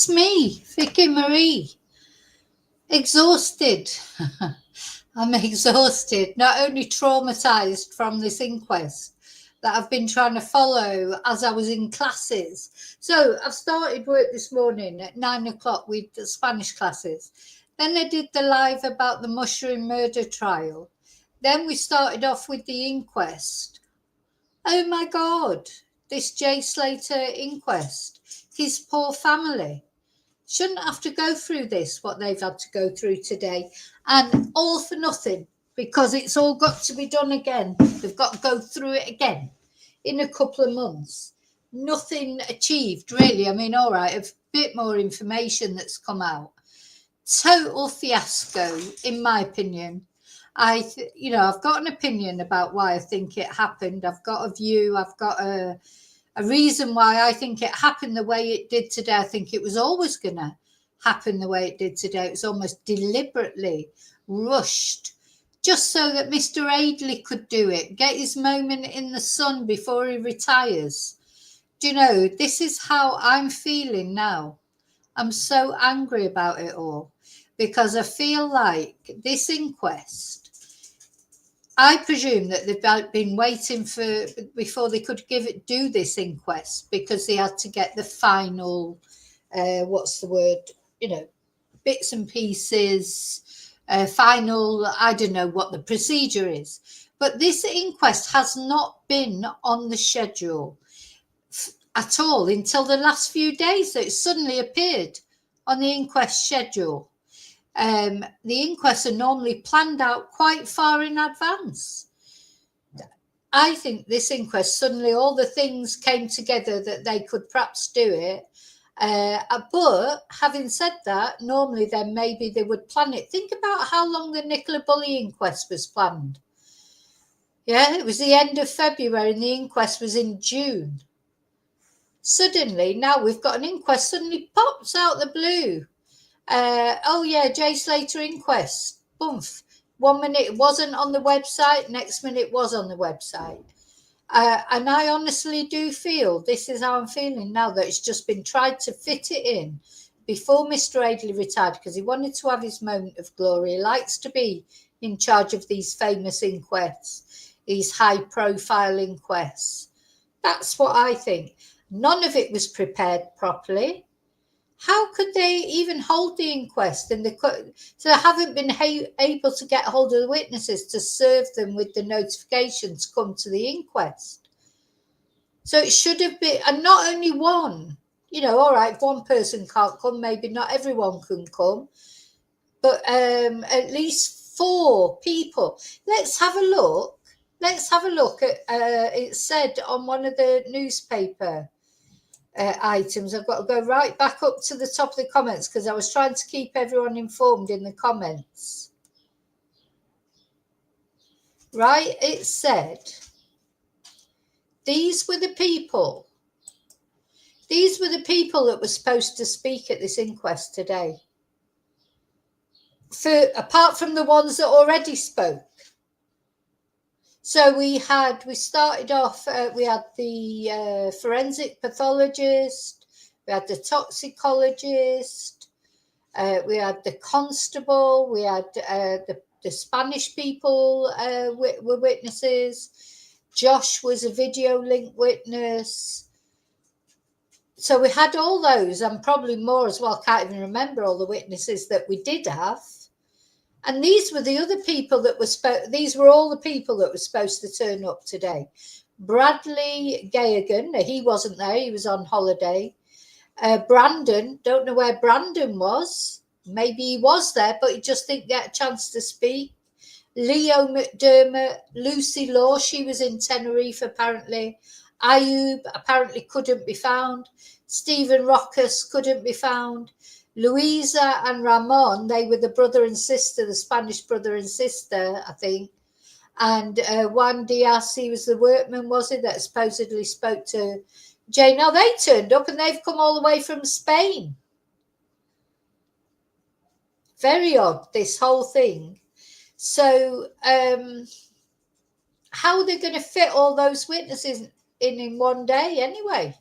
It's me, Vicky Marie. Exhausted. I'm exhausted, not only traumatised from this inquest that I've been trying to follow as I was in classes. So I've started work this morning at 9 o'clock with the Spanish classes. Then I did the live about the mushroom murder trial. Then we started off with the inquest. Oh my God, this J. Slater inquest. His poor family shouldn't have to go through this, what they've had to go through today, and all for nothing, because it's all got to be done again. They've got to go through it again in a couple of months. Nothing achieved, really. I mean, all right, a bit more information that's come out. Total fiasco, in my opinion. I've got an opinion about why I think it happened. I've got a view. I've got a reason why I think it happened the way it did today. I think it was always going to happen the way it did today. It was almost deliberately rushed, just so that Mr. Aidley could do it, get his moment in the sun before he retires. Do you know, this is how I'm feeling now. I'm so angry about it all, because I feel like this inquest, I presume that they've been waiting for before they could do this inquest, because they had to get the final, bits and pieces, final, I don't know what the procedure is. But this inquest has not been on the schedule at all until the last few days. So it suddenly appeared on the inquest schedule. The inquests are normally planned out quite far in advance. I think this inquest, suddenly all the things came together that they could perhaps do it. But having said that, normally then maybe they would plan it. Think about how long the Nicola Bulley inquest was planned. Yeah, it was the end of February and the inquest was in June. Suddenly, now we've got an inquest, suddenly pops out the blue. J. Slater inquest. Boomf. 1 minute it wasn't on the website, next minute it was on the website. And I honestly do feel, this is how I'm feeling now, that it's just been tried to fit it in before Mr. Aidley retired, because he wanted to have his moment of glory. He likes to be in charge of these famous inquests, these high-profile inquests. That's what I think. None of it was prepared properly. How could they even hold the inquest? And so they haven't been able to get hold of the witnesses to serve them with the notifications come to the inquest. So it should have been, and not only one. All right, if one person can't come, maybe not everyone can come, but at least 4 people. Let's have a look. At, it said on one of the newspaper items. I've got to go right back up to the top of the comments, because I was trying to keep everyone informed in the comments. Right, it said these were the people that were supposed to speak at this inquest today, apart from the ones that already spoke. So we started off, we had the forensic pathologist, we had the toxicologist, we had the constable, we had the Spanish people were witnesses. Josh was a video link witness. So we had all those, and probably more as well. Can't even remember all the witnesses that we did have. And these were the other people that were these were all the people that were supposed to turn up today. Bradley Gagan, he wasn't there, he was on holiday. Brandon, don't know where Brandon was. Maybe he was there, but he just didn't get a chance to speak. Leo McDermott, Lucy Law, she was in Tenerife apparently. Ayub apparently couldn't be found. Stephen Rockus couldn't be found. Luisa and Ramon, they were the brother and sister, the Spanish brother and sister, I think. And Juan Diaz, he was the workman, was it, that supposedly spoke to Jay. Now they turned up and they've come all the way from Spain. Very odd, this whole thing. So how are they going to fit all those witnesses in one day anyway?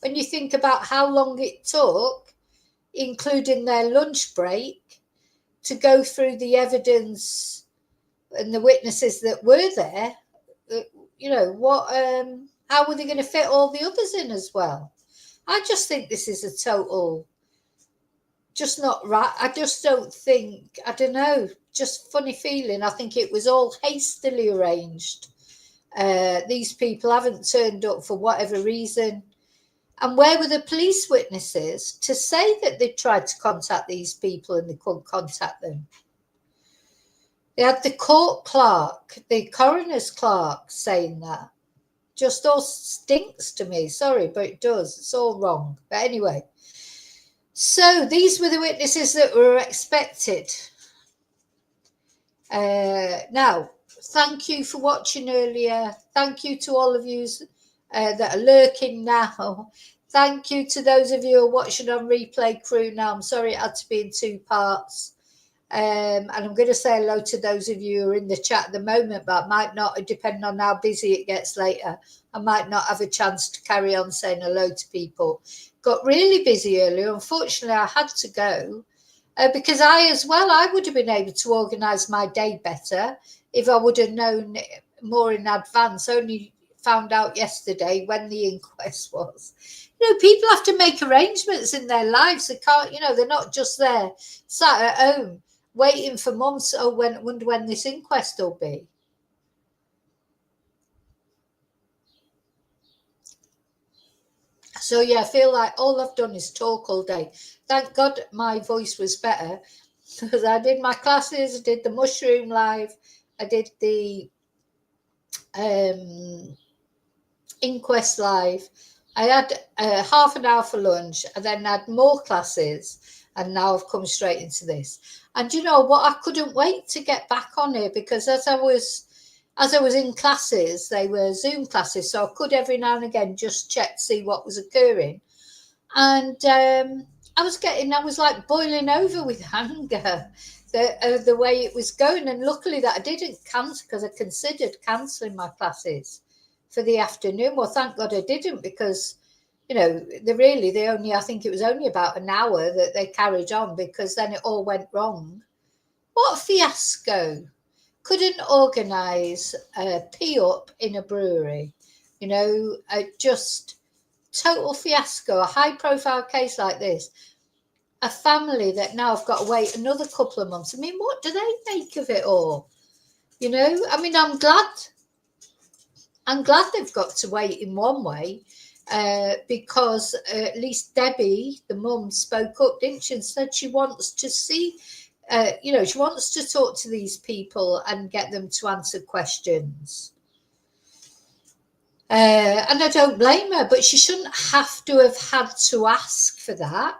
When you think about how long it took including their lunch break, to go through the evidence and the witnesses that were there. What? How were they going to fit all the others in as well? I just think this is a total, just not right. I just don't think, I don't know, just funny feeling. I think it was all hastily arranged. These people haven't turned up for whatever reason. And where were the police witnesses to say that they tried to contact these people and they couldn't contact them? They had the court clerk, the coroner's clerk, saying that. Just all stinks to me. Sorry, but it does. It's all wrong. But anyway, so these were the witnesses that were expected. Now, thank you for watching earlier. Thank you to all of you that are lurking now. Thank you to those of you who are watching on replay crew now. I'm sorry it had to be in 2 parts. And I'm going to say hello to those of you who are in the chat at the moment, but I might not, depending on how busy it gets later, I might not have a chance to carry on saying hello to people. Got really busy earlier. Unfortunately, I had to go because I would have been able to organise my day better if I would have known more in advance. Only found out yesterday when the inquest was. People have to make arrangements in their lives. They can't, they're not just there sat at home waiting for months. Oh, wonder when this inquest will be. So yeah, I feel like all I've done is talk all day. Thank God my voice was better because I did my classes, I did the mushroom live, I did the inquest live. I had half an hour for lunch and then had more classes, and now I've come straight into this. And you know what? I couldn't wait to get back on here because as I was in classes, they were Zoom classes, so I could every now and again just check to see what was occurring. And I was like boiling over with anger the way it was going. And luckily that I didn't cancel, because I considered cancelling my classes for the afternoon. Well, thank God I didn't, because I think it was only about an hour that they carried on, because then it all went wrong. What a fiasco. Couldn't organise a pee up in a brewery. Just total fiasco. A high profile case like this. A family that now have got to wait another couple of months. I mean, what do they make of it all? I'm glad they've got to wait in one way, because at least Debbie, the mum, spoke up, didn't she, and said she wants to see, she wants to talk to these people and get them to answer questions. And I don't blame her, but she shouldn't have to have had to ask for that.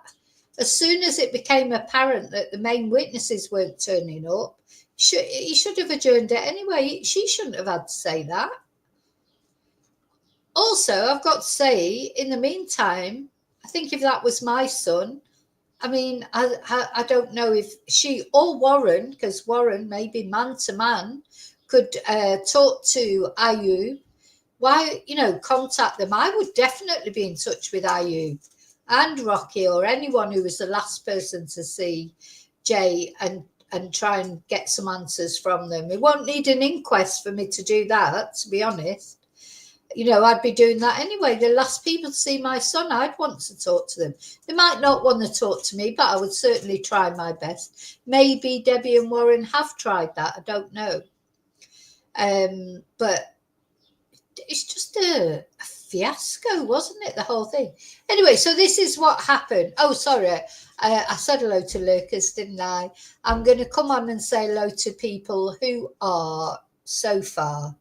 As soon as it became apparent that the main witnesses weren't turning up, he should have adjourned it anyway. She shouldn't have had to say that. Also, I've got to say, in the meantime, I think if that was my son, I don't know if she or Warren, because Warren, maybe man to man, could talk to IU. Why, contact them. I would definitely be in touch with IU and Rocky, or anyone who was the last person to see Jay, and try and get some answers from them. It won't need an inquest for me to do that, to be honest. I'd be doing that anyway. The last people to see my son, I'd want to talk to them. They might not want to talk to me, but I would certainly try my best. Maybe Debbie and Warren have tried that. I don't know. But it's just a fiasco, wasn't it, the whole thing? Anyway, so this is what happened. Oh, sorry. I said hello to lurkers, didn't I? I'm going to come on and say hello to people who are so far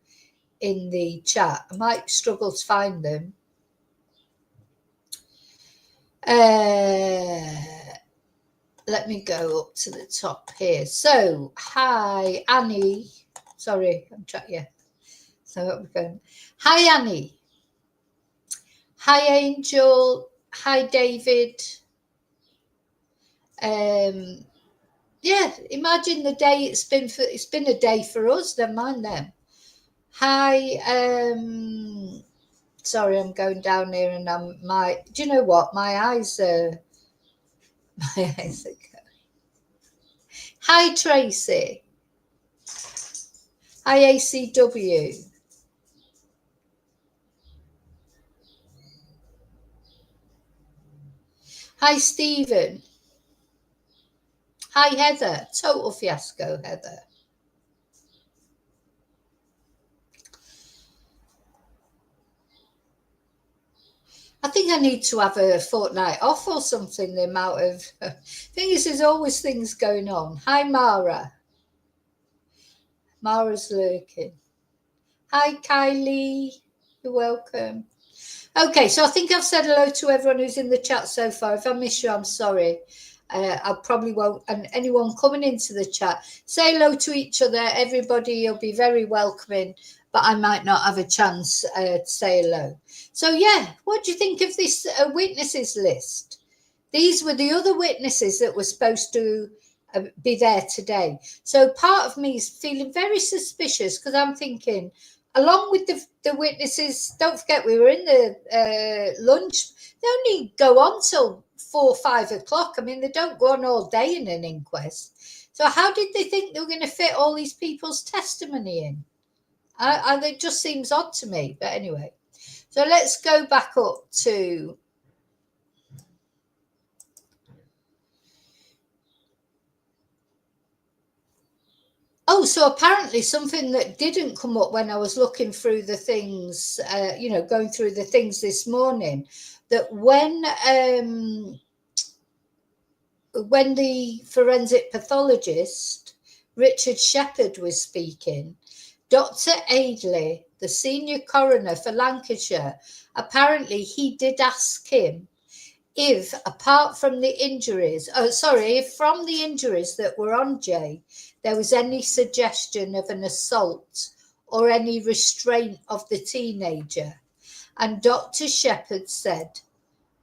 in the chat. I might struggle to find them. Let me go up to the top here. So, hi, Annie. Sorry, I'm trying. Yeah. So we're going. Hi, Annie. Hi, Angel. Hi, David. Yeah, imagine the day it's been a day for us. Never mind them. Hi, sorry, I'm going down here, and do you know what? My eyes are Hi, Tracy. Hi, ACW. Hi, Stephen. Hi, Heather. Total fiasco, Heather. I think I need to have a fortnight off or something. The amount of thing is, there's always things going on. Hi, Mara. Mara's lurking. Hi, Kylie. You're welcome. Okay, so I think I've said hello to everyone who's in the chat so far. If I miss you, I'm sorry. I probably won't. And anyone coming into the chat, say hello to each other. Everybody will be very welcoming, but I might not have a chance to say hello. So, yeah, what do you think of this witnesses list? These were the other witnesses that were supposed to be there today. So part of me is feeling very suspicious because I'm thinking, along with the witnesses, don't forget we were in the lunch, they only go on till 4 or 5 o'clock. I mean, they don't go on all day in an inquest. So how did they think they were going to fit all these people's testimony in? It just seems odd to me. But anyway, so let's go back up to... Oh, so apparently something that didn't come up when I was looking through the things, going through the things this morning, that when the forensic pathologist, Richard Shepherd, was speaking, Dr. Aidley, the senior coroner for Lancashire, apparently he did ask him if, apart from the injuries, if from the injuries that were on Jay, there was any suggestion of an assault or any restraint of the teenager. And Dr. Shepherd said,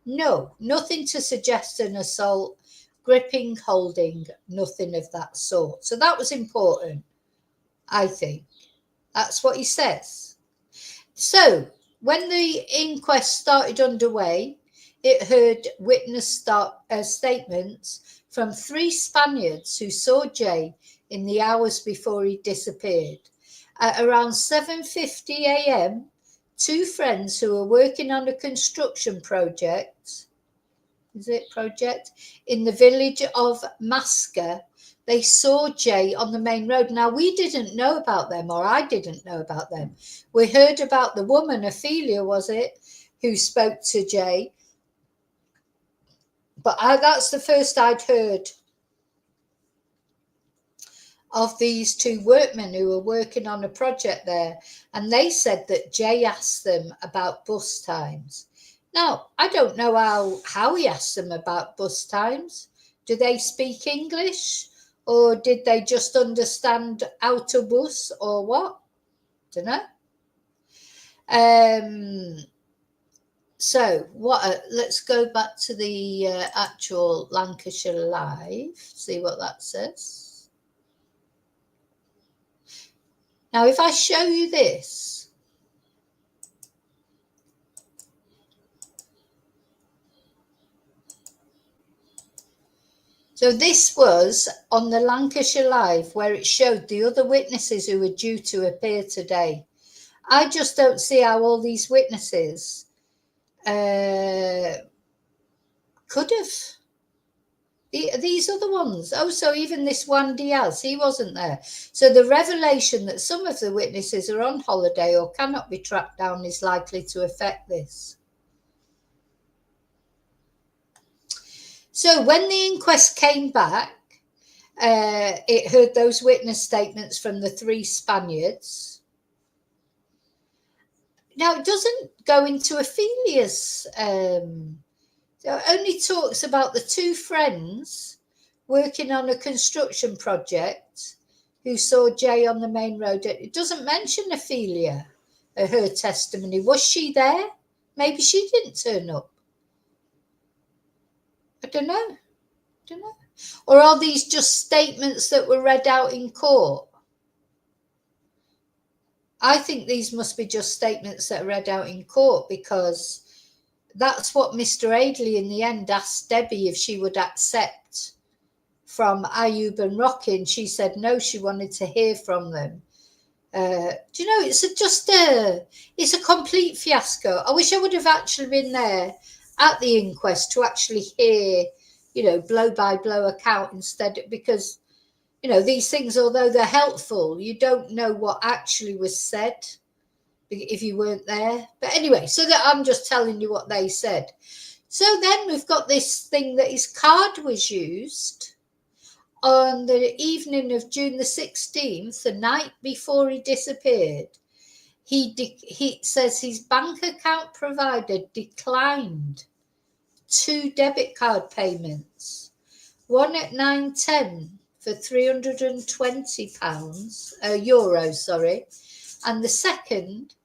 no, nothing to suggest an assault, gripping, holding, nothing of that sort. So that was important, I think. That's what he says. So when the inquest started underway, it heard witness statements from 3 Spaniards who saw Jay in the hours before he disappeared. At around 7:50 a.m., 2 friends who were working on a construction project in the village of Masca, they saw Jay on the main road. Now, we didn't know about them, or I didn't know about them. We heard about the woman, Ophelia, was it, who spoke to Jay. But that's the first I'd heard of these 2 workmen who were working on a project there. And they said that Jay asked them about bus times. Now, I don't know how he asked them about bus times. Do they speak English? Or did they just understand autobus or what? Don't know. So let's go back to the actual Lancashire Live, see what that says. Now, if I show you this, so this was on the Lancashire Live where it showed the other witnesses who were due to appear today. I just don't see how all these witnesses could have. These are the ones. Oh, so even this Juan Diaz, he wasn't there. So the revelation that some of the witnesses are on holiday or cannot be tracked down is likely to affect this. So when the inquest came back, it heard those witness statements from the 3 Spaniards. Now, it doesn't go into Ophelia's... So it only talks about the 2 friends working on a construction project who saw Jay on the main road. It doesn't mention Ophelia, her testimony. Was she there? Maybe she didn't turn up. I don't know. Or are these just statements that were read out in court? I think these must be just statements that are read out in court because that's what Mr. Aidley in the end asked Debbie if she would accept from Ayub and Rocky, and she said no, she wanted to hear from them. Do you know, it's a complete fiasco. I wish I would have actually been there at the inquest to actually hear, blow by blow account instead, because, these things, although they're helpful, you don't know what actually was said if you weren't there. But anyway, so that I'm just telling you what they said. So then we've got this thing that his card was used on the evening of June the 16th, the night before he disappeared. He says his bank account provider declined 2 debit card payments, one at 9:10 for £320, euros, and the second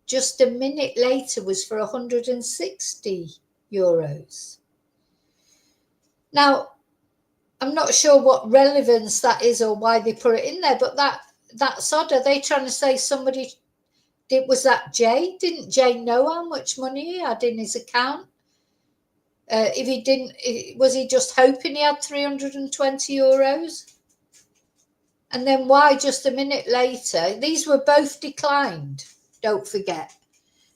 just a minute later was for €160. Now, I'm not sure what relevance that is or why they put it in there, but that's odd. Are they trying to say was that Jay? Didn't Jay know how much money he had in his account? If he didn't, was he just hoping he had €320? And then why just a minute later? These were both declined, don't forget.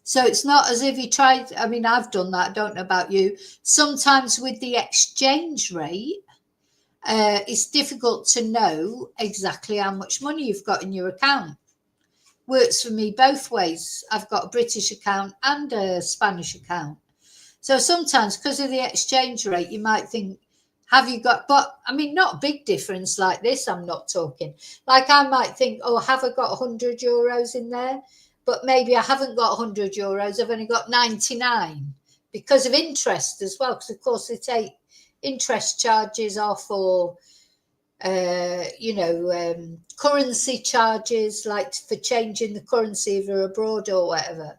So it's not as if he tried. I mean, I've done that. I don't know about you. Sometimes with the exchange rate, it's difficult to know exactly how much money you've got in your account. Works for me both ways. I've got a British account and a Spanish account. So sometimes because of the exchange rate, you might think, have you got, but I mean, not a big difference like this. I'm not talking like I might think, oh, have I got €100 in there? But maybe I haven't got €100. I've only got 99 because of interest as well. Because of course they take interest charges off, or currency charges, like for changing the currency if you're abroad or whatever.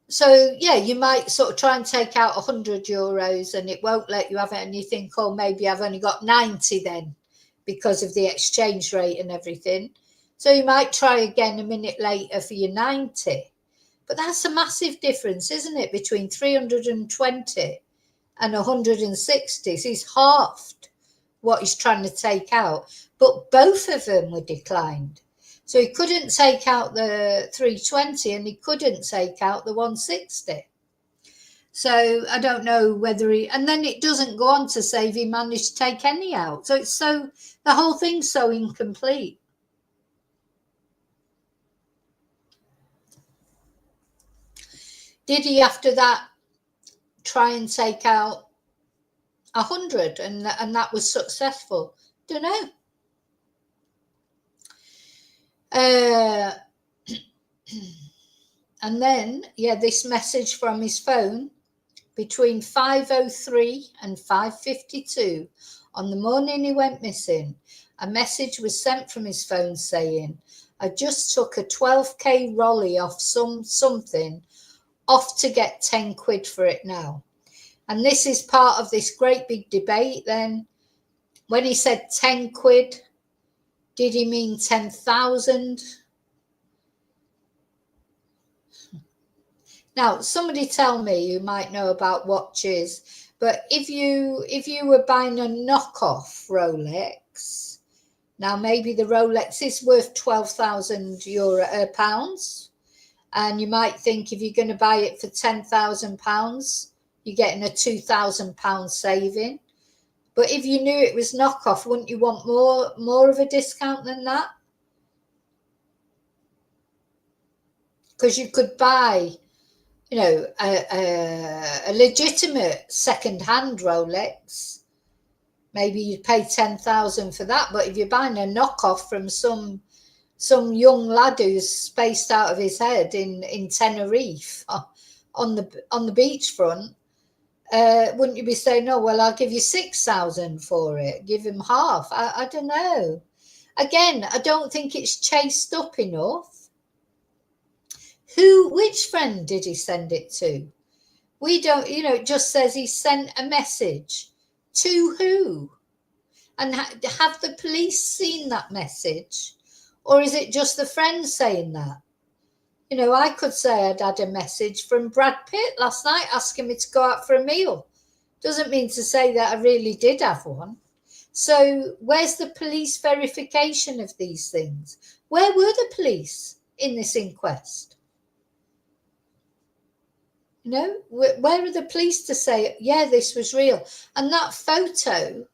So yeah, you might sort of try and take out €100 and it won't let you have it, and you think, oh, maybe I've only got 90 then because of the exchange rate and everything. So you might try again a minute later for your 90. But that's a massive difference, isn't it, between 320 and 160. So he's halved what he's trying to take out. But both of them were declined. So he couldn't take out the 320 and he couldn't take out the 160. So I don't know whether and then it doesn't go on to say if he managed to take any out. So the whole thing's so incomplete. Did he after that try and take out 100 and that was successful? Don't know. And then, this message from his phone between 5:03 and 5:52 on the morning he went missing. A message was sent from his phone saying, I just took a 12k rolly off something, off to get 10 quid for it now. And this is part of this great big debate then. When he said 10 quid, did he mean 10,000? Now, somebody tell me, you might know about watches, but if you were buying a knockoff Rolex, now maybe the Rolex is worth €12,000 pounds, and you might think if you're going to buy it for £10,000, you're getting a £2,000 saving. But if you knew it was knockoff, wouldn't you want more of a discount than that? Because you could buy, a legitimate second-hand Rolex. Maybe you'd pay 10,000 for that. But if you're buying a knockoff from some young lad who's spaced out of his head in Tenerife on the beachfront, wouldn't you be saying, oh, well, I'll give you 6,000 for it, give him half? I don't know. Again, I don't think it's chased up enough. Which friend did he send it to? We don't, it just says he sent a message. To who? And have the police seen that message? Or is it just the friend saying that? You know, I could say I'd had a message from Brad Pitt last night asking me to go out for a meal. Doesn't mean to say that I really did have one. So where's the police verification of these things? Where were the police in this inquest? You know, where are the police to say, yeah, this was real? And that photo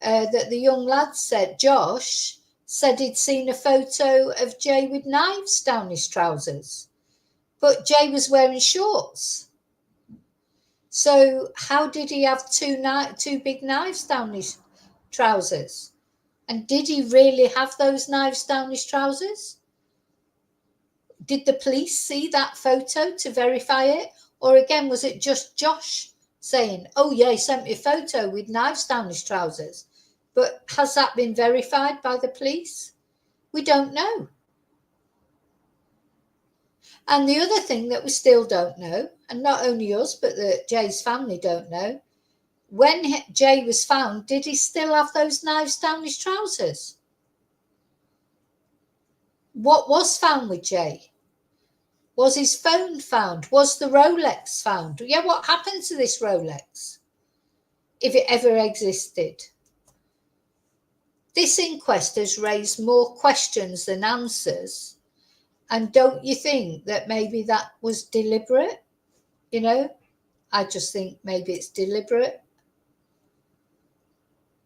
that the young lad said, Josh, said he'd seen a photo of Jay with knives down his trousers. But Jay was wearing shorts. So how did he have two big knives down his trousers? And did he really have those knives down his trousers? Did the police see that photo to verify it? Or again, was it just Josh saying, oh yeah, he sent me a photo with knives down his trousers? But has that been verified by the police? We don't know. And the other thing that we still don't know, and not only us, but Jay's family don't know, when Jay was found, did he still have those knives down his trousers? What was found with Jay? Was his phone found? Was the Rolex found? Yeah, what happened to this Rolex? If it ever existed. This inquest has raised more questions than answers. And don't you think that maybe that was deliberate? You know, I just think maybe it's deliberate.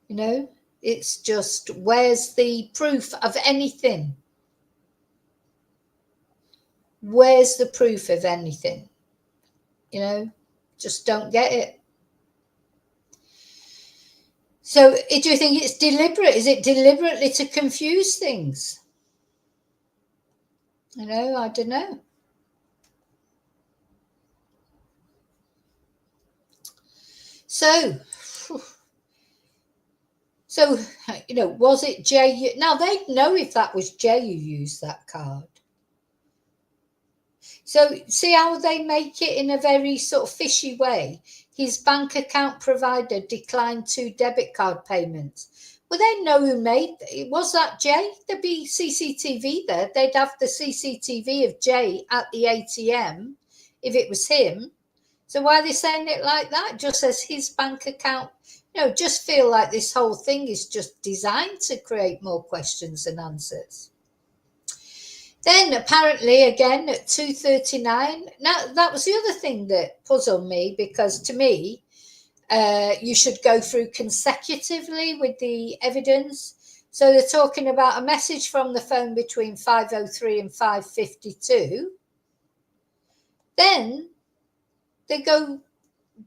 You know, it's just, where's the proof of anything? Where's the proof of anything? You know, just don't get it. So do you think it's deliberate? Is it deliberately to confuse things? You know, I don't know. So, you know, was it Jay? Now, they'd know if that was Jay who used that card. So, see how they make it in a very sort of fishy way? His bank account provider declined 2 debit card payments. Well, they know who made it. Was that Jay? There'd be CCTV there. They'd have the CCTV of Jay at the ATM if it was him. So why are they saying it like that? Just as his bank account, you know, just feel like this whole thing is just designed to create more questions than answers. Then apparently again at 2:39, now that was the other thing that puzzled me, because to me, you should go through consecutively with the evidence. So they're talking about a message from the phone between 5:03 and 5:52. Then they go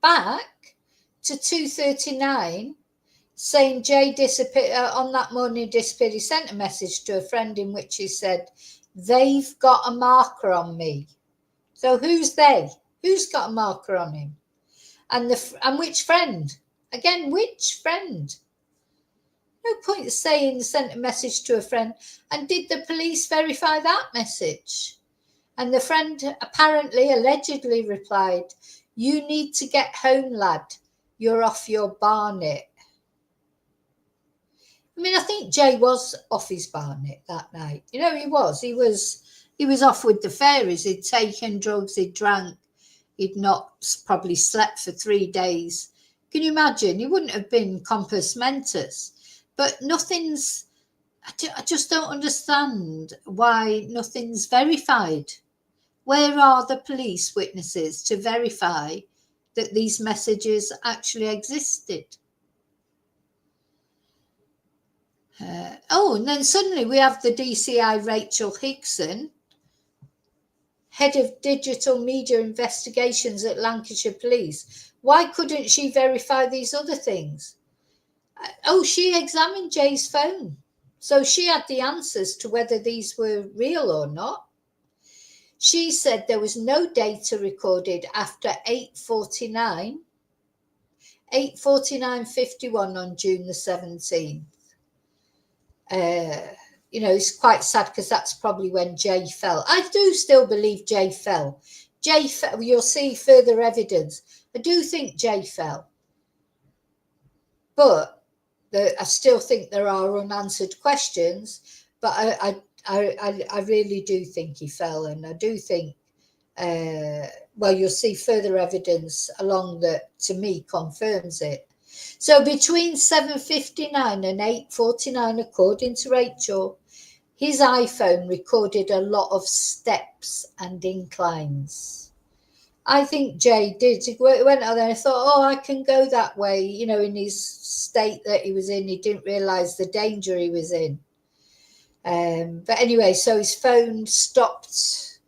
back to 2:39, saying Jay disappeared on that morning. Disappeared. He sent a message to a friend in which he said, "They've got a marker on me." So who's they? Who's got a marker on him? And which friend? Again, which friend? No point saying sent a message to a friend. And did the police verify that message? And the friend apparently, allegedly replied, "You need to get home, lad. You're off your barnet." I mean, I think Jay was off his barnet that night. You know, he was. He was off with the fairies. He'd taken drugs, he'd drank, he'd not probably slept for 3 days. Can you imagine? He wouldn't have been compos mentis. But nothing's, I just don't understand why nothing's verified. Where are the police witnesses to verify that these messages actually existed? And then suddenly we have the DCI Rachel Higson, head of digital media investigations at Lancashire Police. Why couldn't she verify these other things? She examined Jay's phone. So she had the answers to whether these were real or not. She said there was no data recorded after 8:49, 8:49:51 on June the 17th. You know, it's quite sad because that's probably when Jay fell. I do still believe Jay fell. Jay fell. You'll see further evidence. I do think Jay fell. But I still think there are unanswered questions. But I really do think he fell, and I do think, well, you'll see further evidence along that, to me, confirms it. So between 7:59 and 8:49, according to Rachel, his iPhone recorded a lot of steps and inclines. I think Jay did. He went out there and thought, oh, I can go that way. You know, in his state that he was in, he didn't realise the danger he was in. But anyway, so his phone stopped.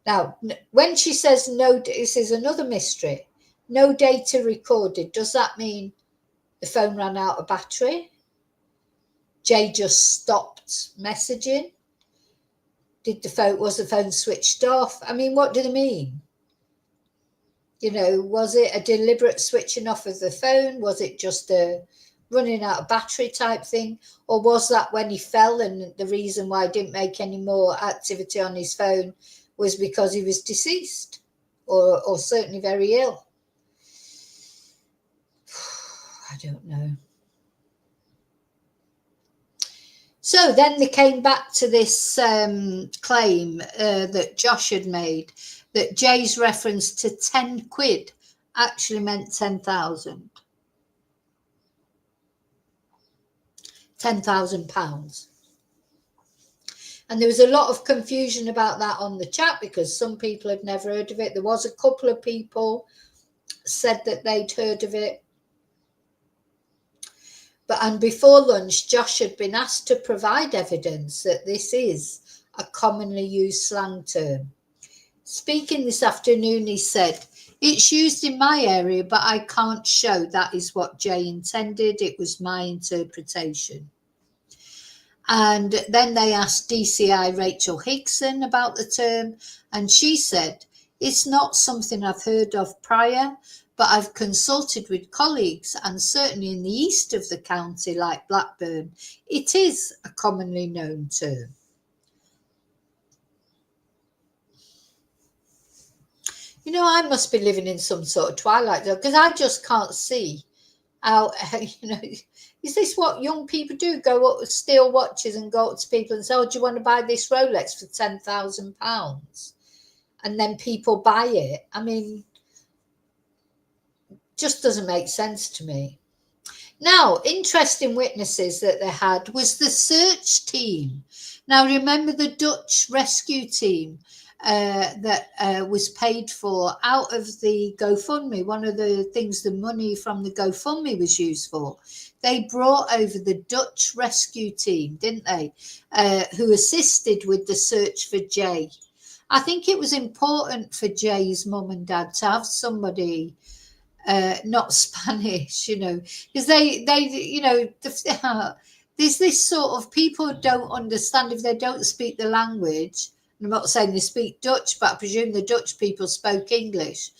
Now, when she says no, this is another mystery. No data recorded. Does that mean the phone ran out of battery? Jay just stopped messaging? Was the phone switched off? I mean, what do they mean? You know, was it a deliberate switching off of the phone? Was it just a running out of battery type thing? Or was that when he fell and the reason why he didn't make any more activity on his phone was because he was deceased or certainly very ill? I don't know. So then they came back to this claim that Josh had made, that Jay's reference to 10 quid actually meant 10,000. £10,000. And there was a lot of confusion about that on the chat because some people had never heard of it. There was a couple of people said that they'd heard of it. And before lunch, Josh had been asked to provide evidence that this is a commonly used slang term. Speaking this afternoon, he said, it's used in my area, but I can't show that is what Jay intended. It was my interpretation. And then they asked DCI Rachel Hickson about the term, and she said, it's not something I've heard of prior, but I've consulted with colleagues, and certainly in the east of the county, like Blackburn, it is a commonly known term. You know, I must be living in some sort of twilight zone because I just can't see how, you know, is this what young people do? Go up, steal watches and go up to people and say, oh, do you want to buy this Rolex for £10,000? And then people buy it. I mean, just doesn't make sense to me. Now, interesting witnesses that they had was the search team. Now, remember the Dutch rescue team that was paid for out of the GoFundMe. One of the things the money from the GoFundMe was used for. They brought over the Dutch rescue team, didn't they? Who assisted with the search for Jay. I think it was important for Jay's mum and dad to have somebody not Spanish, you know, because they, you know, there's this sort of people don't understand if they don't speak the language. I'm not saying they speak Dutch, but I presume the Dutch people spoke English.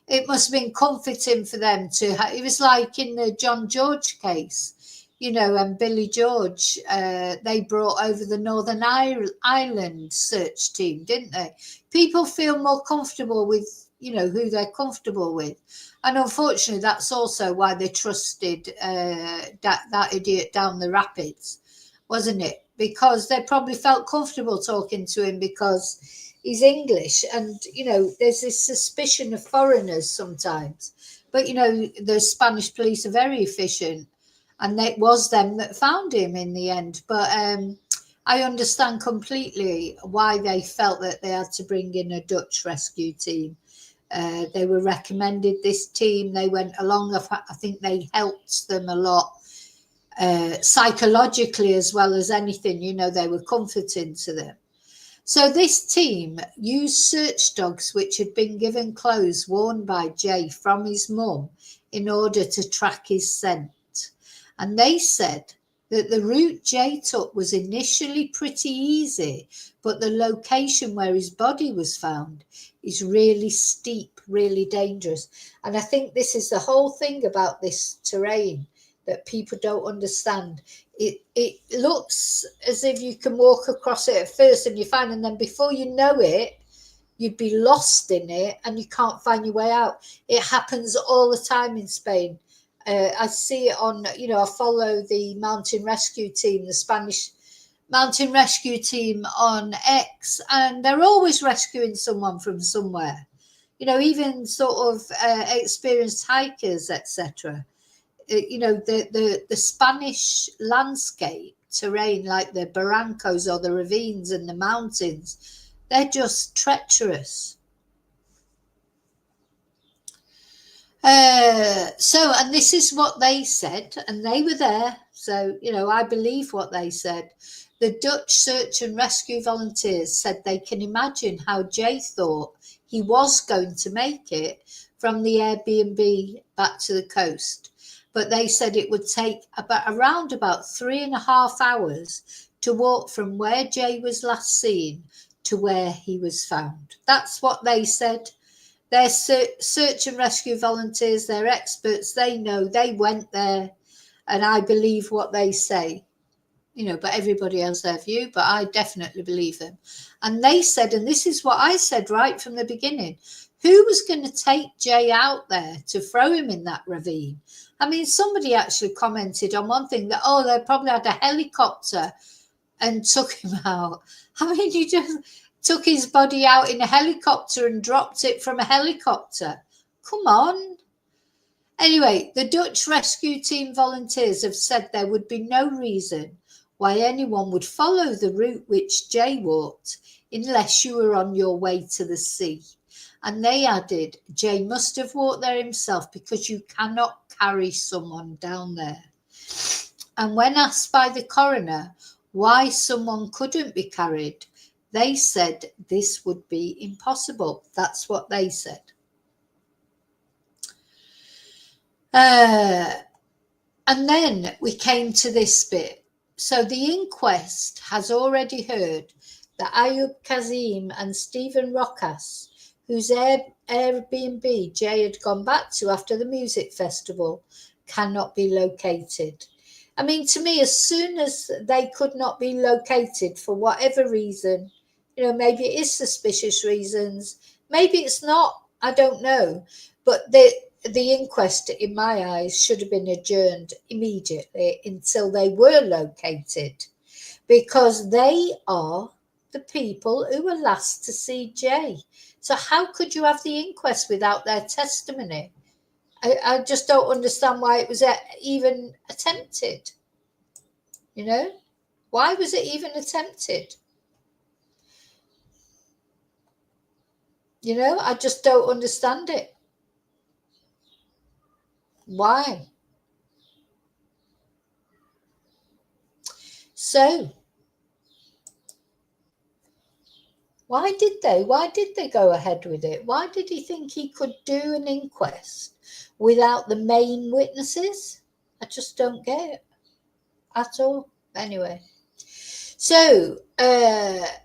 It must have been comforting for them to it was like in the John George case, you know, and Billy George, they brought over the Northern Ireland search team, didn't they? People feel more comfortable with, you know, who they're comfortable with. And unfortunately, that's also why they trusted that idiot down the rapids, wasn't it? Because they probably felt comfortable talking to him because he's English. And, you know, there's this suspicion of foreigners sometimes. But, you know, the Spanish police are very efficient. And it was them that found him in the end. But I understand completely why they felt that they had to bring in a Dutch rescue team. They were recommended this team. They went along. I think they helped them a lot psychologically as well as anything. You know, they were comforting to them. So this team used search dogs which had been given clothes worn by Jay from his mum in order to track his scent. And they said that the route Jay took was initially pretty easy, but the location where his body was found is really steep, really dangerous. And I think this is the whole thing about this terrain that people don't understand. It looks as if you can walk across it at first and you find, and then before you know it, you'd be lost in it and you can't find your way out. It happens all the time in Spain. I see it on, you know, I follow the mountain rescue team, the Spanish mountain rescue team on X, and they're always rescuing someone from somewhere. Even sort of experienced hikers, etc. The Spanish landscape terrain, like the barrancos or the ravines and the mountains, they're just treacherous. And this is what they said, and they were there, so I believe what they said. The Dutch search and rescue volunteers said they can imagine how Jay thought he was going to make it from the Airbnb back to the coast, but they said it would take around about 3.5 hours to walk from where Jay was last seen to where he was found. That's what they said. They're search and rescue volunteers, they're experts, they know, they went there, and I believe what they say. But everybody has their view, but I definitely believe them. And they said, and this is what I said right from the beginning, who was going to take Jay out there to throw him in that ravine? I mean, somebody actually commented on one thing that, they probably had a helicopter and took him out. I mean, you just took his body out in a helicopter and dropped it from a helicopter. Come on. Anyway, the Dutch rescue team volunteers have said there would be no reason why anyone would follow the route which Jay walked unless you were on your way to the sea. And they added, Jay must have walked there himself because you cannot carry someone down there. And when asked by the coroner why someone couldn't be carried, they said this would be impossible. That's what they said. And then we came to this bit. So the inquest has already heard that Ayub Kazim and Stephen Rokas, whose Airbnb Jay had gone back to after the music festival, cannot be located. I mean, to me, as soon as they could not be located for whatever reason, maybe it is suspicious reasons, maybe it's not, I don't know. But the inquest, in my eyes, should have been adjourned immediately until they were located, because they are the people who were last to see Jay. So how could you have the inquest without their testimony? I just don't understand why it was even attempted. Why was it even attempted? I just don't understand it. Why? So, why did they go ahead with it? Why did he think he could do an inquest without the main witnesses? I just don't get it at all. Anyway. So,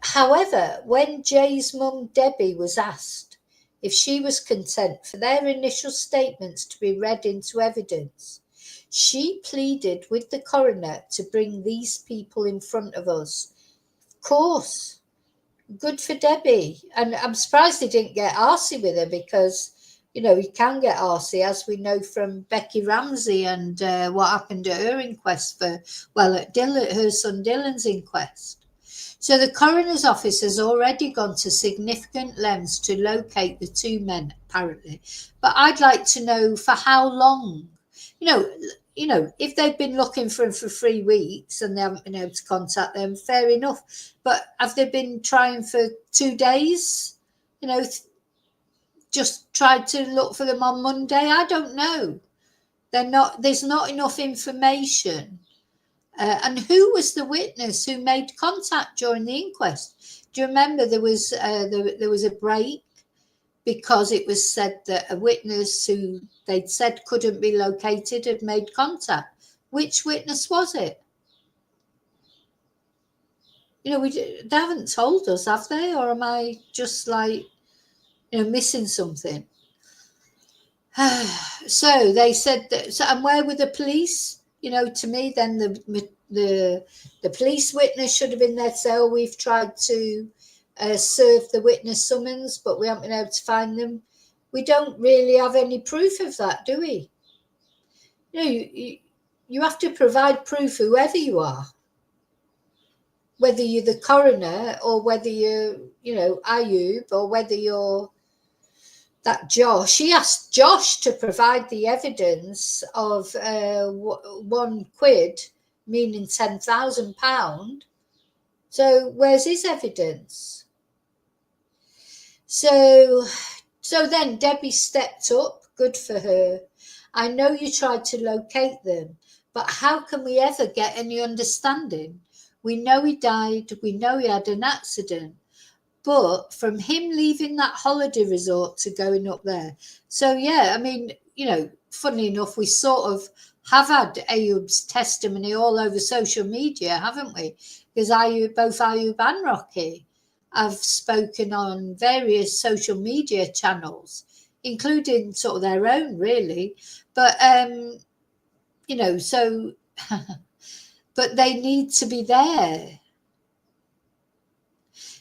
however, when Jay's mum, Debbie, was asked if she was content for their initial statements to be read into evidence, she pleaded with the coroner to bring these people in front of us. Of course, good for Debbie. And I'm surprised they didn't get arsey with her, because, he can get arsey, as we know from Becky Ramsey and what happened at her inquest at her son Dylan's inquest. So the coroner's office has already gone to significant lengths to locate the two men, apparently. But I'd like to know for how long. If they've been looking for him for 3 weeks and they haven't been able to contact them, fair enough. But have they been trying for 2 days? Just tried to look for them on Monday? I don't know. There's not enough information. And who was the witness who made contact during the inquest? Do you remember there was a break because it was said that a witness who they'd said couldn't be located had made contact? Which witness was it? They haven't told us, have they? Or am I just missing something? So they said that. So, and where were the police? To me, then the police witness should have been there to say, oh, we've tried to serve the witness summons, but we haven't been able to find them. We don't really have any proof of that, do we? You have to provide proof, whoever you are. whether you're the coroner or whether you're, Ayub, or whether you're that Josh. He asked Josh to provide the evidence of £1, meaning £10,000. So where's his evidence? So then Debbie stepped up. Good for her. I know you tried to locate them, but how can we ever get any understanding? We know he died. We know he had an accident. But from him leaving that holiday resort to going up there. So, yeah, I mean, funny enough, we sort of have had Ayub's testimony all over social media, haven't we? Because both Ayub and Rocky have spoken on various social media channels, including sort of their own, really. But, so, but they need to be there.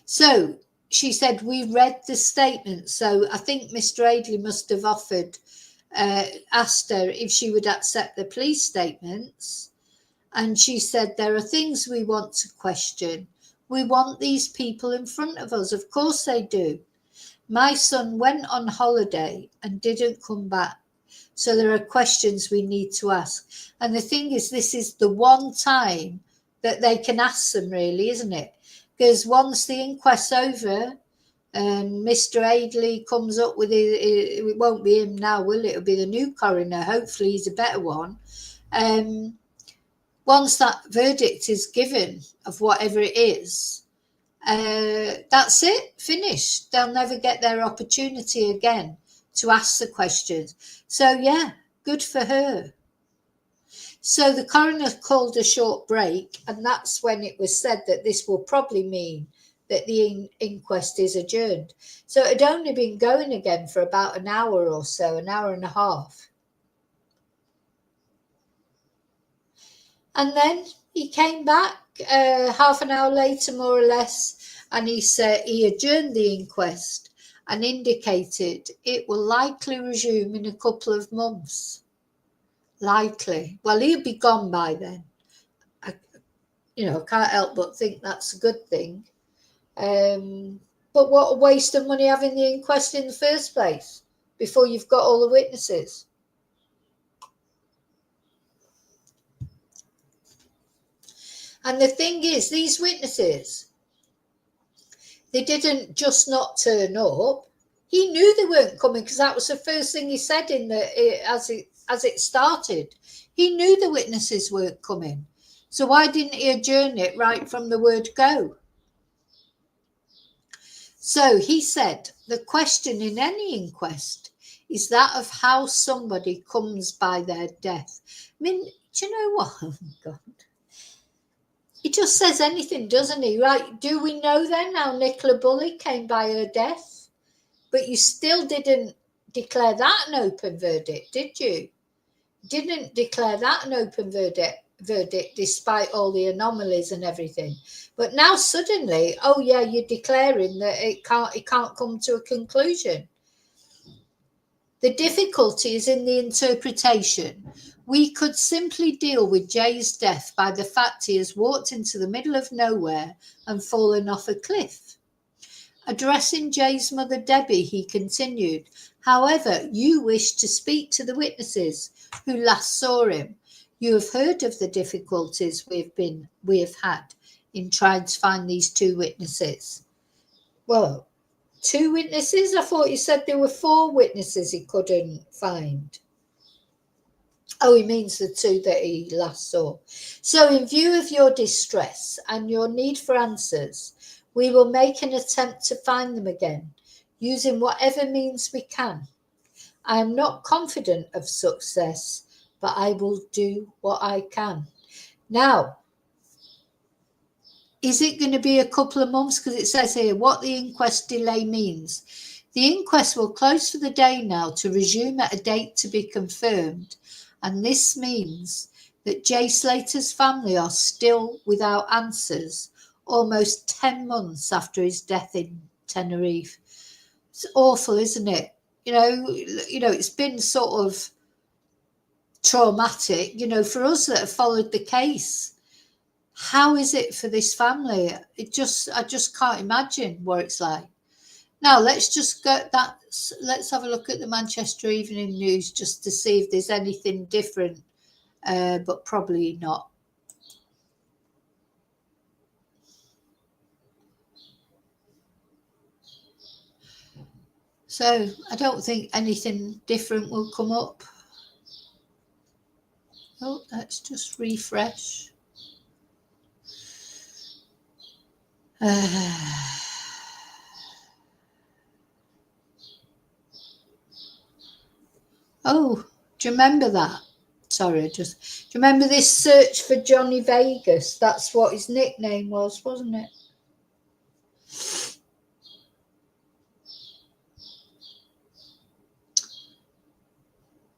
So, she said, we read the statement. So I think Mr. Aidley must have asked her if she would accept the police statements. And she said, there are things we want to question. We want these people in front of us. Of course they do. My son went on holiday and didn't come back. So there are questions we need to ask. And the thing is, this is the one time that they can ask them, really, isn't it? Because once the inquest's over and Mr. Aidley comes up with it won't be him now, will it? It'll be the new coroner. Hopefully he's a better one. Once that verdict is given of whatever it is, that's it, finished. They'll never get their opportunity again to ask the questions. So, yeah, good for her. So the coroner called a short break, and that's when it was said that this will probably mean that the inquest is adjourned. So it had only been going again for about an hour or so, an hour and a half. And then he came back half an hour later, more or less, and he said he adjourned the inquest and indicated it will likely resume in a couple of months. Likely. Well, he'll be gone by then. I can't help but think that's a good thing. But what a waste of money having the inquest in the first place before you've got all the witnesses. And the thing is, these witnesses, they didn't just not turn up. He knew they weren't coming because that was the first thing he said as it started. He knew the witnesses weren't coming. So why didn't he adjourn it right from the word go? So he said, the question in any inquest is that of how somebody comes by their death. I mean, do you know what? Oh, God. He just says anything, doesn't he? Right? Do we know then how Nicola Bully came by her death? But you still didn't declare that an open verdict, did you? Didn't declare that an open verdict despite all the anomalies and everything. But now suddenly, oh yeah, you're declaring that it can't come to a conclusion. The difficulty is in the interpretation. We could simply deal with Jay's death by the fact he has walked into the middle of nowhere and fallen off a cliff. Addressing Jay's mother, Debbie, he continued, however, you wish to speak to the witnesses who last saw him. You have heard of the difficulties we have had in trying to find these two witnesses. Well, 2 witnesses? I thought you said there were 4 witnesses he couldn't find. Oh, he means the 2 that he last saw. So in view of your distress and your need for answers, we will make an attempt to find them again, using whatever means we can. I am not confident of success, but I will do what I can. Now, is it going to be a couple of months? Because it says here what the inquest delay means. The inquest will close for the day now to resume at a date to be confirmed. And this means that Jay Slater's family are still without answers almost 10 months after his death in Tenerife. It's awful, isn't it? It's been sort of traumatic, for us that have followed the case. how is it for this family? I just can't imagine what it's like. Now let's just go that. Let's have a look at the Manchester Evening News just to see if there's anything different, but probably not. So I don't think anything different will come up. Oh, let's just refresh. Oh, do you remember that? Sorry, do you remember this search for Johnny Vegas? That's what his nickname was, wasn't it?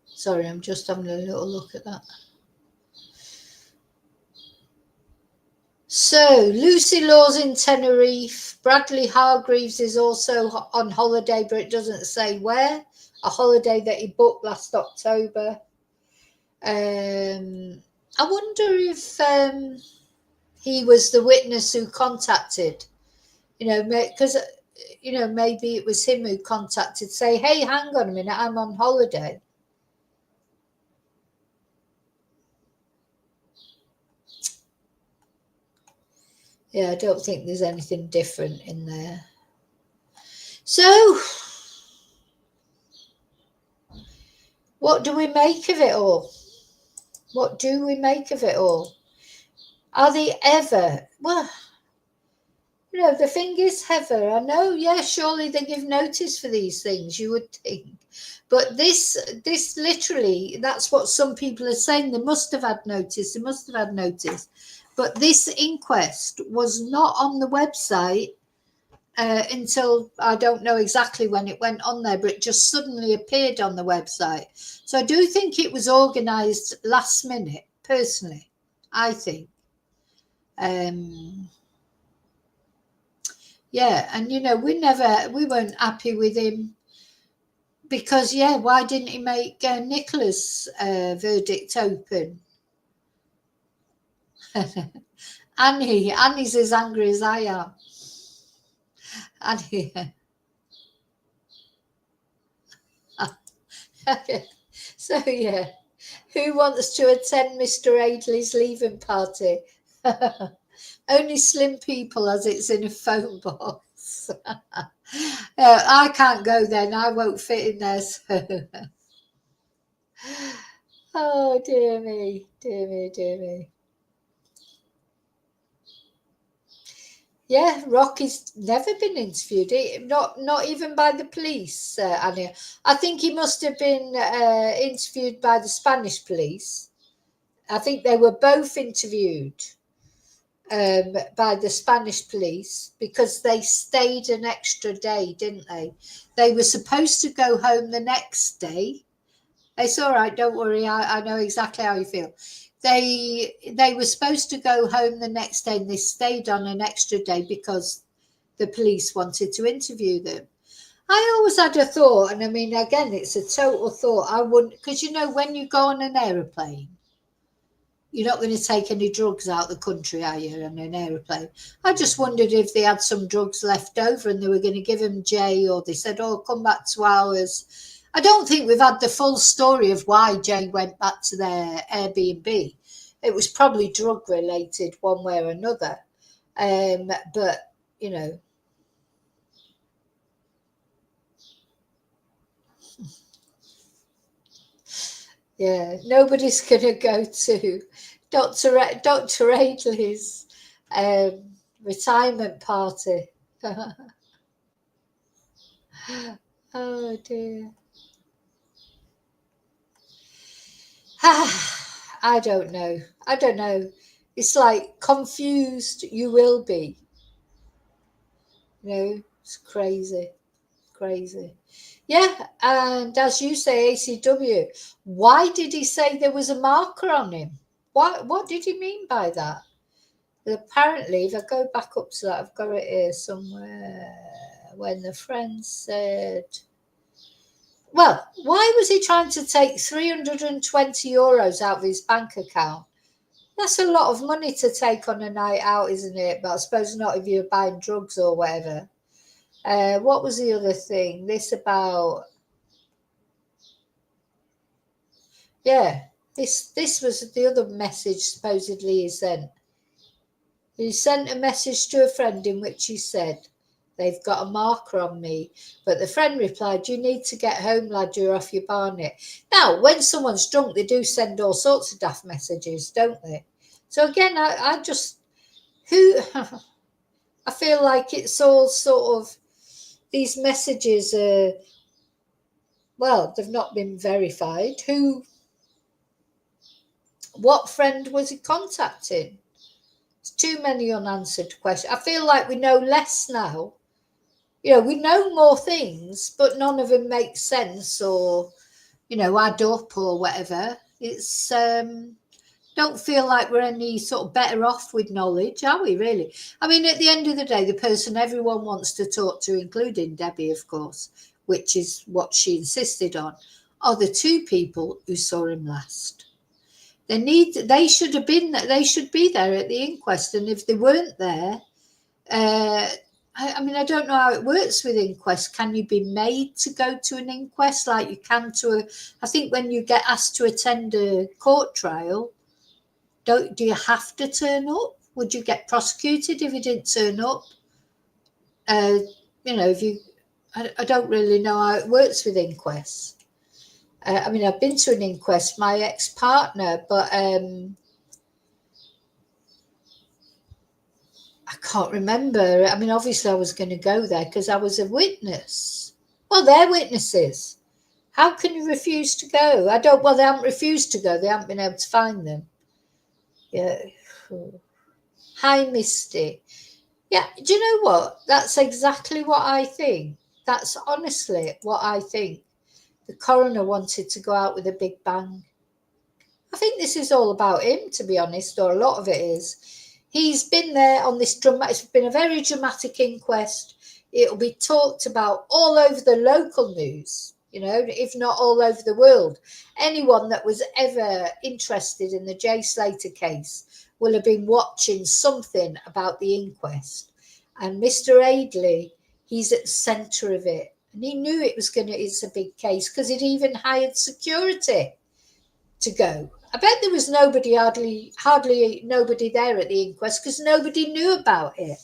Sorry, I'm just having a little look at that. So, Lucy Law's in Tenerife. Bradley Hargreaves is also on holiday, but it doesn't say where. A holiday that he booked last October. I wonder if he was the witness who contacted, because, maybe it was him who contacted, say, hey, hang on a minute, I'm on holiday. Yeah, I don't think there's anything different in there. So, what do we make of it all? What do we make of it all? Are they ever? Well, the thing is, Heather, I know, yeah, surely they give notice for these things, you would think. But this literally, that's what some people are saying. They must have had notice. They must have had notice. But this inquest was not on the website until, I don't know exactly when it went on there, but it just suddenly appeared on the website. So I do think it was organised last minute, personally, I think. Yeah, and we weren't happy with him because, why didn't he make Nicola's verdict open? Annie's as angry as I am. Annie. So, yeah, who wants to attend Mr. Aidley's leaving party? Only slim people, as it's in a phone box. I can't go then. I won't fit in there. So. Oh, dear me, dear me, dear me. Yeah, Rocky's never been interviewed, not even by the police, Annie. I think he must have been interviewed by the Spanish police. I think they were both interviewed by the Spanish police because they stayed an extra day, didn't they? They were supposed to go home the next day. It's all right, don't worry, I know exactly how you feel. They were supposed to go home the next day and they stayed on an extra day because the police wanted to interview them. I always had a thought, and I mean, again, it's a total thought. I wouldn't, because when you go on an aeroplane, you're not going to take any drugs out the country, are you, on an aeroplane? I just wondered if they had some drugs left over and they were going to give him Jay, or they said, oh, come back to ours. I don't think we've had the full story of why Jay went back to their Airbnb. It was probably drug related one way or another. But, yeah, nobody's going to go to Dr. Aidley's retirement party. Oh, dear. I don't know. It's like confused you will be. It's crazy. Yeah, and as you say, ACW, why did he say there was a marker on him? What did he mean by that? Apparently, if I go back up to that, I've got it here somewhere, when the friend said, well, why was he trying to take €320 out of his bank account That's a lot of money to take on a night out, isn't it? But I suppose not if you're buying drugs or whatever. What was the other thing? This about, yeah, this was the other message supposedly he sent. He sent a message to a friend in which he said, "They've got a marker on me." But the friend replied, "You need to get home, lad, you're off your barnet." Now, when someone's drunk, they do send all sorts of daft messages, don't they? So again, I just, who, I feel like it's all sort of, these messages are, well, they've not been verified. What friend was he contacting? It's too many unanswered questions. I feel like we know less now. We know more things, but none of them make sense or, add up or whatever. It's, don't feel like we're any sort of better off with knowledge, are we really? I mean, at the end of the day, the person everyone wants to talk to, including Debbie, of course, which is what she insisted on, are the two people who saw him last. They should be there at the inquest, and if they weren't there, I mean, I don't know how it works with inquest. Can you be made to go to an inquest like you can I think when you get asked to attend a court trial, do you have to turn up? Would you get prosecuted if you didn't turn up? If you, I don't really know how it works with inquests. I mean, I've been to an inquest, my ex-partner, but I can't remember. I mean, obviously I was going to go there because I was a witness. Well, they're witnesses. How can you refuse to go? They haven't refused to go. They haven't been able to find them. Yeah. Hi, Misty. Yeah, do you know what? That's exactly what I think. That's honestly what I think. The coroner wanted to go out with a big bang. I think this is all about him, to be honest, or a lot of it is. He's been there on this it's been a very dramatic inquest. It'll be talked about all over the local news, if not all over the world. Anyone that was ever interested in the Jay Slater case will have been watching something about the inquest. And Mr. Aidley, he's at the centre of it. And he knew it's a big case because he'd even hired security to go. I bet there was hardly nobody there at the inquest because nobody knew about it.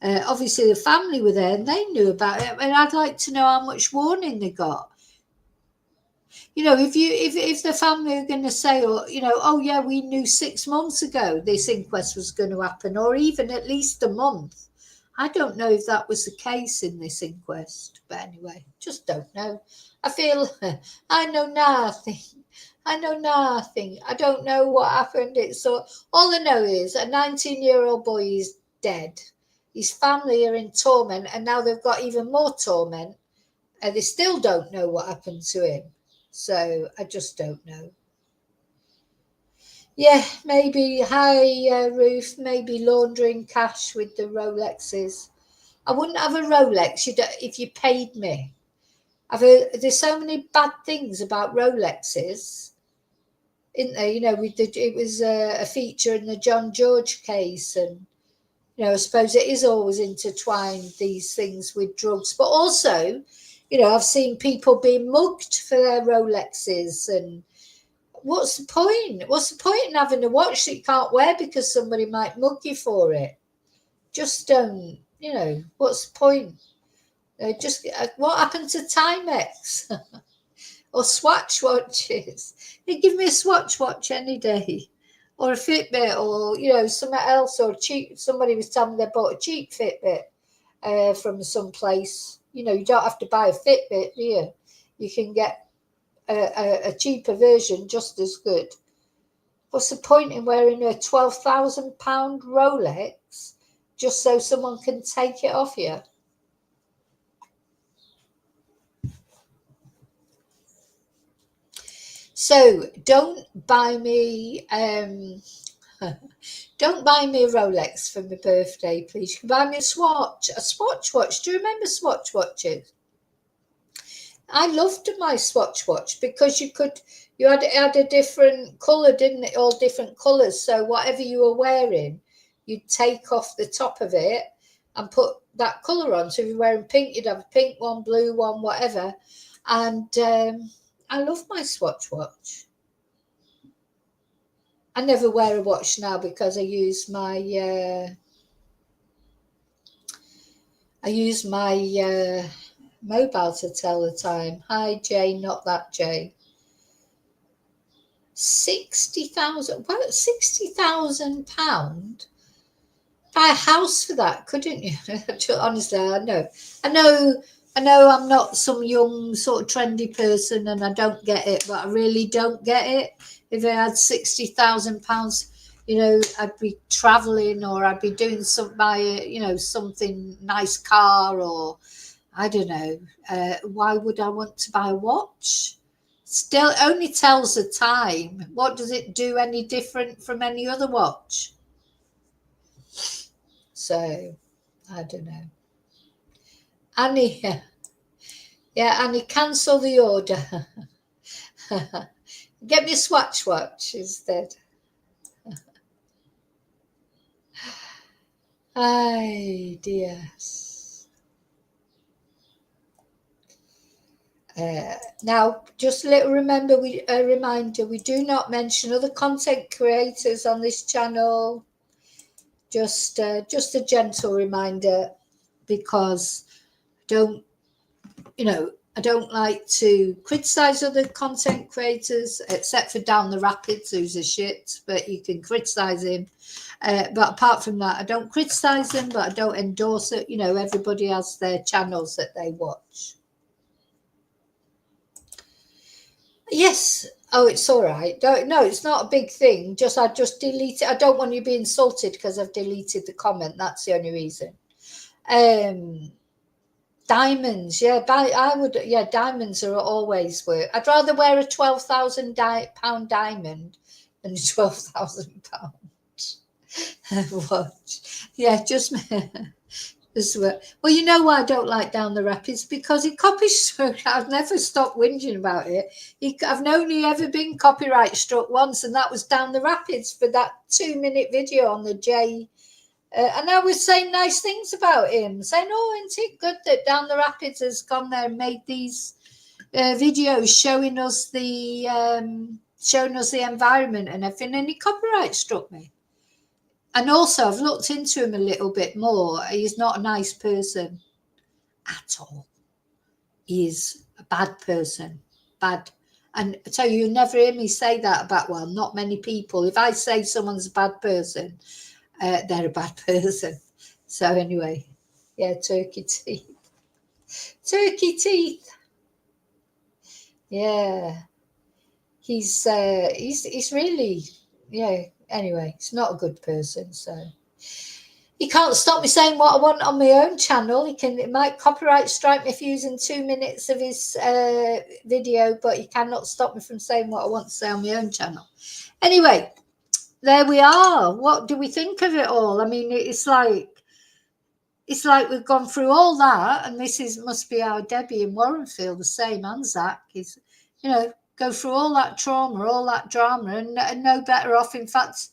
Obviously, the family were there and they knew about it. And I'd like to know how much warning they got. If the family are going to say, oh yeah, we knew 6 months ago this inquest was going to happen, or even at least a month. I don't know if that was the case in this inquest, but anyway, just don't know. I feel I know nothing. I know nothing. I don't know what happened. All I know is a 19-year-old boy is dead. His family are in torment, and now they've got even more torment, and they still don't know what happened to him. So I just don't know. Yeah, maybe, hi, Ruth, maybe laundering cash with the Rolexes. I wouldn't have a Rolex if you paid me. I've heard there's so many bad things about Rolexes, isn't there? It was a feature in the John George case, and I suppose it is always intertwined, these things with drugs, but also, I've seen people being mugged for their Rolexes, and what's the point? What's the point in having a watch that you can't wear because somebody might mug you for it? Just don't, what's the point? What happened to Timex or Swatch watches? You give me a Swatch watch any day, or a Fitbit, or something else, or cheap. Somebody was telling me they bought a cheap Fitbit from some place. You don't have to buy a Fitbit, do you? You can get a cheaper version just as good. What's the point in wearing a £12,000 Rolex just so someone can take it off you? So don't buy me don't buy me a Rolex for my birthday, please. You can buy me a Swatch watch. Do you remember Swatch watches? I loved my Swatch watch because you had a different colour, didn't it? All different colours. So whatever you were wearing, you'd take off the top of it and put that colour on. So if you're wearing pink, you'd have a pink one, blue one, whatever. And I love my Swatch watch. I never wear a watch now because I use my mobile to tell the time. Hi, Jay, not that Jay. 60,000. Well, £60,000. Buy a house for that, couldn't you? Honestly, I know. I'm not some young sort of trendy person, and I don't get it, but I really don't get it. If I had £60,000, I'd be traveling, or I'd be doing something nice car, or I don't know. Why would I want to buy a watch? Still only tells the time. What does it do any different from any other watch? So, I don't know. Annie, Annie, cancel the order. Get me a Swatch watch instead. Ay, dear. Now, just a little reminder, we do not mention other content creators on this channel. Just a gentle reminder, because I don't like to criticize other content creators, except for Down the Rapids, who's a shit, but you can criticize him. But apart from that, I don't criticize them, but I don't endorse it. Everybody has their channels that they watch. Yes. Oh, it's all right. No, it's not a big thing. I just delete it. I don't want you to be insulted because I've deleted the comment. That's the only reason. Diamonds, diamonds are always worth. I'd rather wear a £12,000 diamond than a £12,000 watch. Yeah, just well, you know why I don't like Down the Rapids? Because he copies. I've never stopped whinging about it. I've only ever been copyright struck once, and that was Down the Rapids for that 2-minute video on the J. And I was saying nice things about him, saying, "Oh, isn't it good that Down the Rapids has gone there and made these videos showing us the environment and everything?" And he copyright struck me. And also, I've looked into him a little bit more. He's not a nice person at all. He is a bad person. Bad. And I tell you never hear me say that about, well, not many people. If I say someone's a bad person, they're a bad person. So anyway, yeah, turkey teeth. Turkey teeth. Yeah. He's really, anyway, he's not a good person, so he can't stop me saying what I want on my own channel. It might copyright strike me for using 2 minutes of his video, but he cannot stop me from saying what I want to say on my own channel. Anyway, there we are. What do we think of it all? I mean, it's like we've gone through all that, and must be how Debbie and Warren feel, the same, and Zach is, go through all that trauma, all that drama, and no better off. In fact,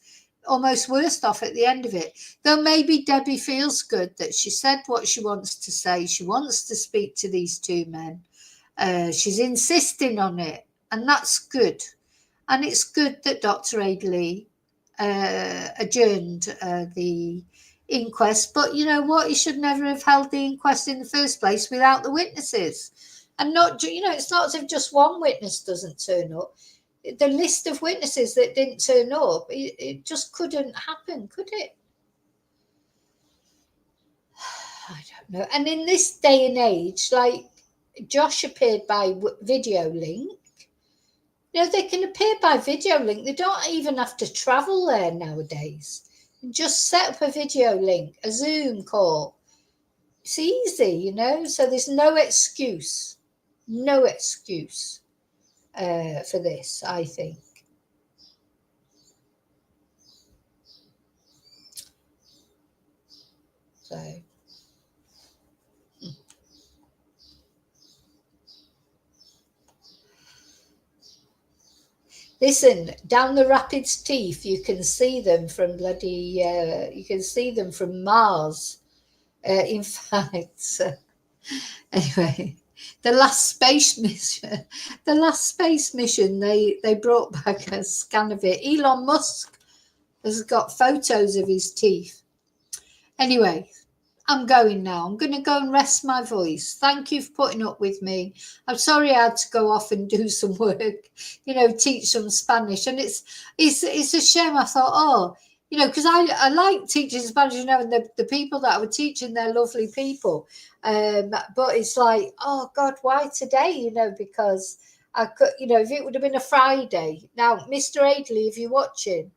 almost worse off at the end of it. Though maybe Debbie feels good that she said what she wants to say. She wants to speak to these two men. She's insisting on it, and that's good. And it's good that Dr. Adeley adjourned the inquest. But you know what? He should never have held the inquest in the first place without the witnesses. And it's not as if just one witness doesn't turn up. The list of witnesses that didn't turn up, it just couldn't happen, could it? I don't know. And in this day and age, like Josh appeared by video link. They can appear by video link. They don't even have to travel there nowadays. Just set up a video link, a Zoom call. It's easy, so there's no excuse. No excuse for this, I think. So, Listen, down the Rapids Teeth, you can see them from bloody, you can see them from Mars. In fact, anyway, the last space mission, they brought back a scan of it. Elon Musk has got photos of his teeth. Anyway, I'm going now. I'm going to go and rest my voice. Thank you for putting up with me. I'm sorry I had to go off and do some work, teach some Spanish. And it's a shame. I thought, because I like teaching Spanish, and the people that I were teaching, they're lovely people. But it's like, oh God, why today? Because I could, if it would have been a Friday. Now, Mr. Aidley, if you're watching,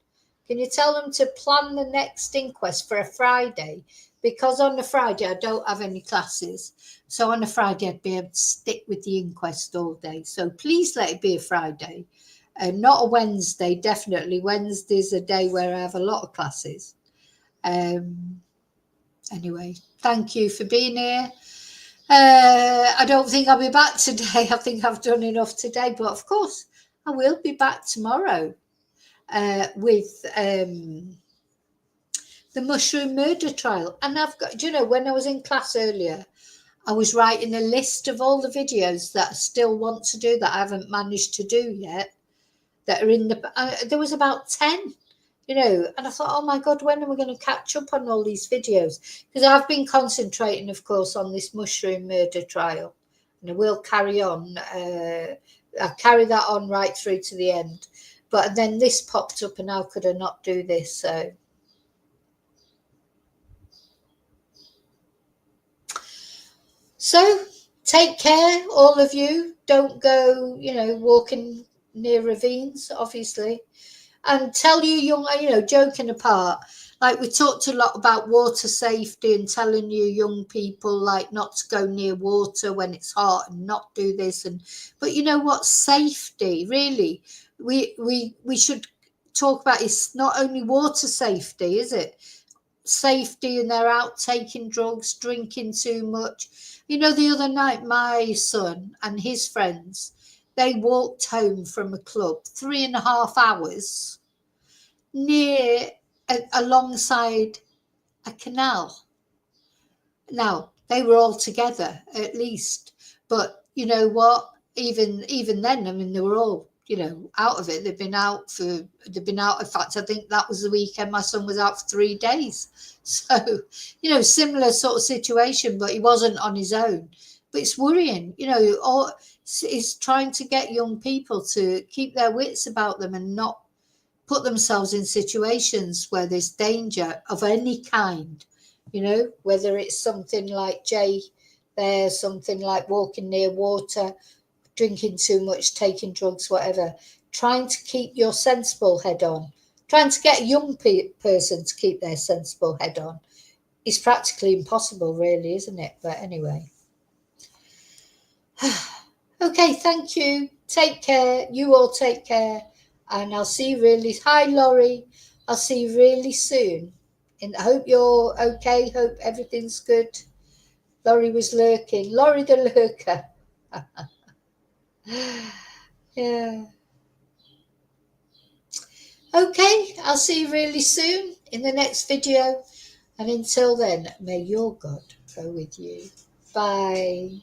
can you tell them to plan the next inquest for a Friday? Because on the Friday, I don't have any classes. So on a Friday, I'd be able to stick with the inquest all day. So please let it be a Friday. Not a Wednesday, definitely. Wednesday's a day where I have a lot of classes. Anyway, thank you for being here. I don't think I'll be back today. I think I've done enough today. But of course, I will be back tomorrow. With the mushroom murder trial. And I've got, when I was in class earlier, I was writing a list of all the videos that I still want to do that I haven't managed to do yet, that are in there was about 10, and I thought, oh my God, when are we going to catch up on all these videos? Because I've been concentrating, of course, on this mushroom murder trial, and I will carry on. I'll carry that on right through to the end. But then this popped up, and how could I not do this? So take care, all of you. Don't go, walking near ravines, obviously. And tell you young, joking apart, like we talked a lot about water safety and telling you young people like not to go near water when it's hot and not do this. But you know what? Safety, really, we should talk about is not only water safety, is it? Safety, and they're out taking drugs, drinking too much. The other night, my son and his friends, they walked home from a club 3.5 hours near alongside a canal. Now, they were all together at least, but you know what? Even then, I mean, they were all out of it. They've been out. In fact, I think that was the weekend my son was out for 3 days. So, similar sort of situation, but he wasn't on his own. But it's worrying, it's trying to get young people to keep their wits about them and not put themselves in situations where there's danger of any kind, whether it's something like Jay there, something like walking near water, drinking too much, taking drugs, whatever. Trying to keep your sensible head on, trying to get a young person to keep their sensible head on is practically impossible, really, isn't it? But anyway. Okay, thank you. Take care. You all take care. And I'll see you hi Laurie. I'll see you really soon. And I hope you're okay. Hope everything's good. Laurie was lurking. Laurie the lurker. Yeah. Okay, I'll see you really soon in the next video. And until then, may your God go with you. Bye.